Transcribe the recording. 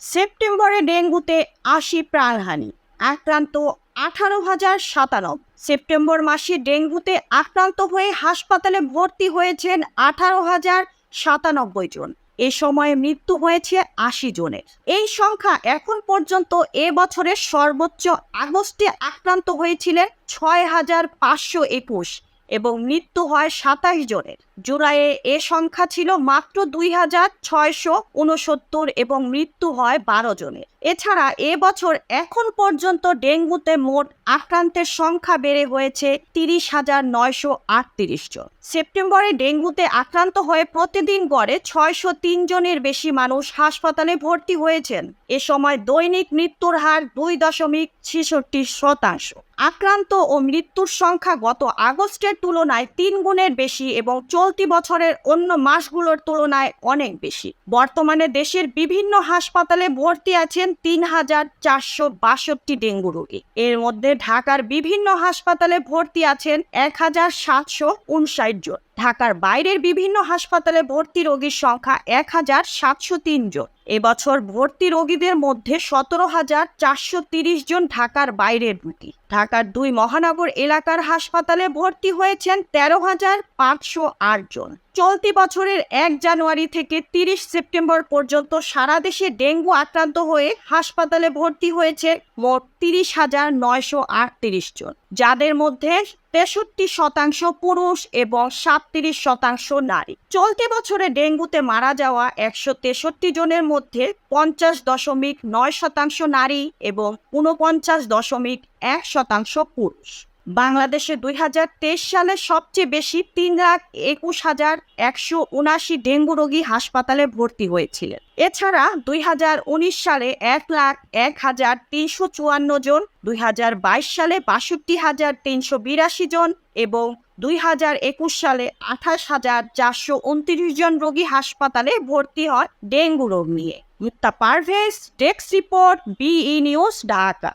সেপ্টেম্বরে ডেঙ্গুতে ৮০ প্রাণহানি, আক্রান্ত ১৮,০৯৭। সেপ্টেম্বর মাসে ডেঙ্গুতে আক্রান্ত হয়ে হাসপাতালে ভর্তি হয়েছেন ১৮,০৯৭ জন। এ সময়ে মৃত্যু হয়েছে ৮০ জনের। এই সংখ্যা এখন পর্যন্ত এ বছরের সর্বোচ্চ। আগস্টে আক্রান্ত হয়েছিলেন ৬,৫২১ এবং মৃত্যু হয় ২৭ জনের। জুলাইয়ে এ সংখ্যা ছিল মাত্র ২,৬৬৯ এবং মৃত্যু হয় ১২ জনের। এছাড়া এ বছর এখন পর্যন্ত ডেঙ্গুতে মোট আক্রান্তের সংখ্যা বেড়ে হয়েছে ৩০,৯৩৮ জন। সেপ্টেম্বরে ডেঙ্গুতে আক্রান্ত হয়ে প্রতিদিন গড়ে ৬০৩ জনের বেশি মানুষ হাসপাতালে ভর্তি হয়েছেন। এ সময় দৈনিক মৃত্যুর হার ২.৬৬%। আক্রান্ত ও মৃত্যুর সংখ্যা গত আগস্টের তুলনায় ৩ গুণের বেশি এবং চলতি বছরের অন্য মাসগুলোর তুলনায় অনেক বেশি। বর্তমানে দেশের বিভিন্ন হাসপাতালে ভর্তি আছেন ৩,৪৬২ ডেঙ্গু রোগী। এর মধ্যে ঢাকার বিভিন্ন হাসপাতালে ভর্তি আছেন ১,৭৫৯ জন। ঢাকার বাইরের বিভিন্ন হাসপাতালে ভর্তি রোগীর সংখ্যা ১,৭০৩ জন। এবছর ভর্তি রোগীদের মধ্যে ১৭,৪৩০ জন ঢাকার বাইরের রোগী। ঢাকার ২ মহানগর এলাকার হাসপাতালে ভর্তি হয়েছেন ১৩,৫০৮ জন। চলতি বছরের ১ জানুয়ারি থেকে ৩০ সেপ্টেম্বর পর্যন্ত সারা দেশে ডেঙ্গু আক্রান্ত হয়ে হাসপাতালে ভর্তি হয়েছে মোট ৩০,৯৩৮ জন, যাদের মধ্যে ৬৩% পুরুষ এবং ৩৭% নারী। চলতি বছরে ডেঙ্গুতে মারা যাওয়া ১৬৩ জনের মধ্যে ৫০.৯% নারী এবং ৪৯.১% পুরুষ। বাংলাদেশে ২০২৩ সালে সবচেয়ে বেশি ৩,২১,১৭৯ ডেঙ্গু রোগী হাসপাতালে ভর্তি হয়েছিলেন। এছাড়া ২০১৯ সালে ১,০১,৩৫৪ জন, ২০২২ সালে ৬২,৩৮২ জন এবং ২০২১ সালে ২৮,৪২৯ জন রোগী হাসপাতালে ভর্তি হয় ডেঙ্গু রোগ নিয়ে। Mukta Parvez, desk report, BE news, Dhaka.